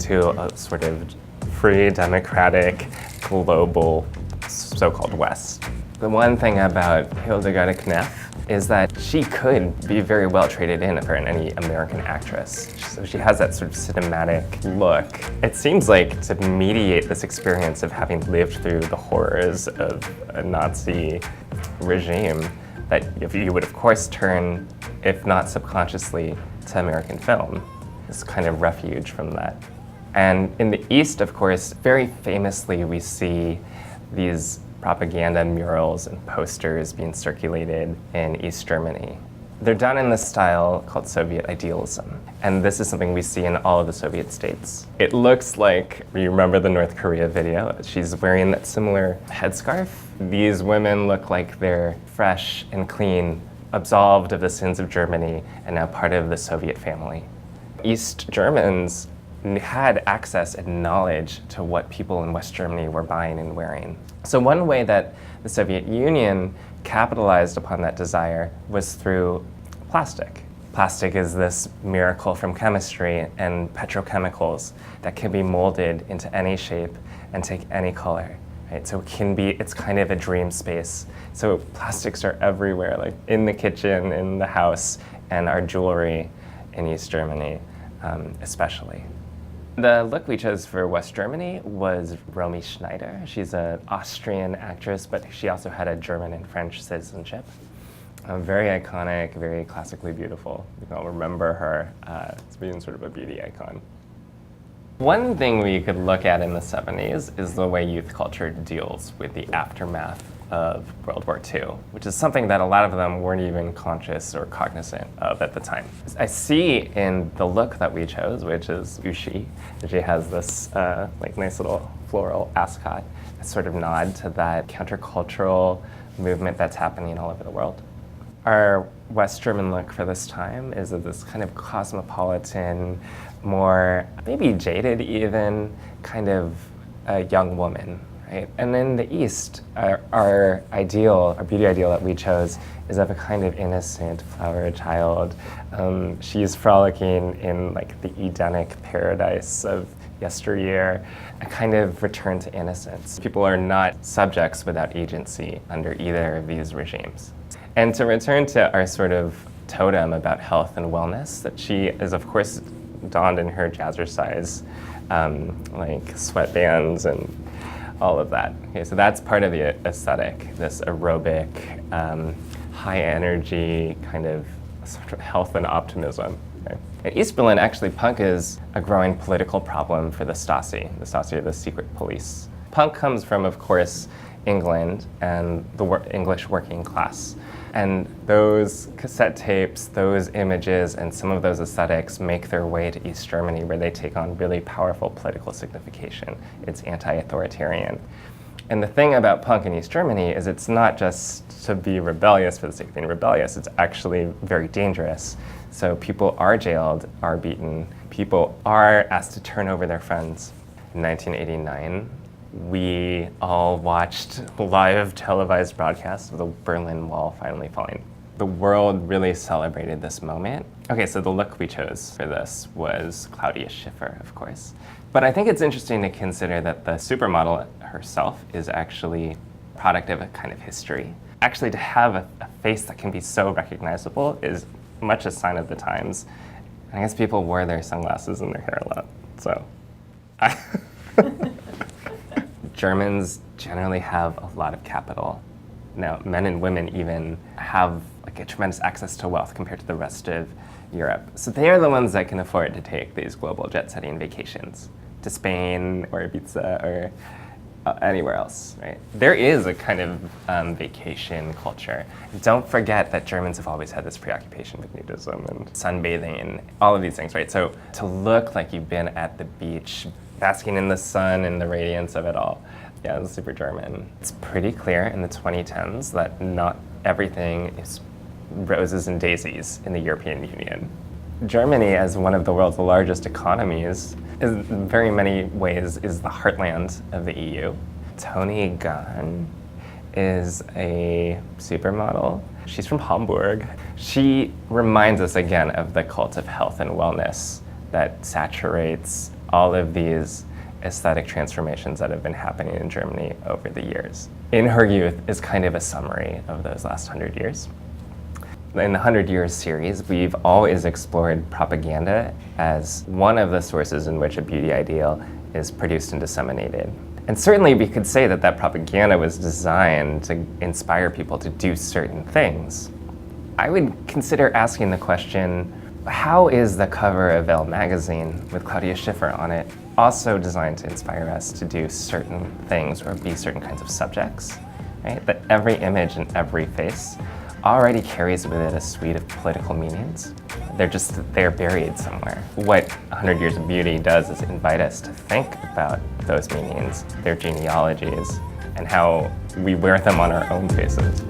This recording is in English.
into a sort of free, democratic, global, so-called West. The one thing about Hildegard Knef is that she could be very well traded in for any American actress. So she has that sort of cinematic look. It seems like to mediate this experience of having lived through the horrors of a Nazi regime, that you would of course turn, if not subconsciously, to American film. This kind of refuge from that. And in the East, of course, very famously we see these propaganda murals and posters being circulated in East Germany. They're done in this style called Soviet idealism. And this is something we see in all of the Soviet states. It looks like, you remember the North Korea video? She's wearing that similar headscarf. These women look like they're fresh and clean, absolved of the sins of Germany, and now part of the Soviet family. East Germans had access and knowledge to what people in West Germany were buying and wearing. So one way that the Soviet Union capitalized upon that desire was through plastic. Plastic is this miracle from chemistry and petrochemicals that can be molded into any shape and take any color. Right? So it's kind of a dream space. So plastics are everywhere, like in the kitchen, in the house, and our jewelry in East Germany, especially. The look we chose for West Germany was Romy Schneider. She's an Austrian actress, but she also had a German and French citizenship. Very iconic, very classically beautiful. You can all remember her as being sort of a beauty icon. One thing we could look at in the 70s is the way youth culture deals with the aftermath of World War II, which is something that a lot of them weren't even conscious or cognizant of at the time. I see in the look that we chose, which is Ushi, she has this like nice little floral ascot, a sort of nod to that countercultural movement that's happening all over the world. Our West German look for this time is of this kind of cosmopolitan, more maybe jaded even, kind of a young woman. Right? And in the East, our beauty ideal that we chose is of a kind of innocent flower child. She's frolicking in like the Edenic paradise of yesteryear, a kind of return to innocence. People are not subjects without agency under either of these regimes. And to return to our sort of totem about health and wellness, that she is of course donned in her jazzercise, like sweatbands and all of that. Okay, so that's part of the aesthetic, this aerobic, high energy kind of sort of health and optimism. Okay? In East Berlin, actually, punk is a growing political problem for the Stasi. The Stasi are the secret police. Punk comes from, of course, England and the English working class. And those cassette tapes, those images, and some of those aesthetics make their way to East Germany, where they take on really powerful political signification. It's anti-authoritarian. And the thing about punk in East Germany is it's not just to be rebellious for the sake of being rebellious, it's actually very dangerous. So people are jailed, are beaten, people are asked to turn over their friends. In 1989, we all watched live televised broadcasts of the Berlin Wall finally falling. The world really celebrated this moment. Okay, so the look we chose for this was Claudia Schiffer, of course. But I think it's interesting to consider that the supermodel herself is actually a product of a kind of history. Actually, to have a face that can be so recognizable is much a sign of the times. And I guess people wore their sunglasses and their hair a lot, so. Germans generally have a lot of capital. Now, men and women even have like a tremendous access to wealth compared to the rest of Europe. So they are the ones that can afford to take these global jet-setting vacations to Spain or Ibiza or anywhere else, right? There is a kind of vacation culture. Don't forget that Germans have always had this preoccupation with nudism and sunbathing and all of these things, right? So to look like you've been at the beach, basking in the sun and the radiance of it all. Yeah, it's super German. It's pretty clear in the 2010s that not everything is roses and daisies in the European Union. Germany, as one of the world's largest economies, in very many ways is the heartland of the EU. Toni Gahn is a supermodel. She's from Hamburg. She reminds us again of the cult of health and wellness that saturates all of these aesthetic transformations that have been happening in Germany over the years. In Her Youth is kind of a summary of those last 100 years. In the 100 Years series, we've always explored propaganda as one of the sources in which a beauty ideal is produced and disseminated. And certainly we could say that that propaganda was designed to inspire people to do certain things. I would consider asking the question, how is the cover of Elle magazine with Claudia Schiffer on it also designed to inspire us to do certain things or be certain kinds of subjects, right? That every image and every face already carries with it a suite of political meanings. They're buried somewhere. What 100 Years of Beauty does is invite us to think about those meanings, their genealogies, and how we wear them on our own faces.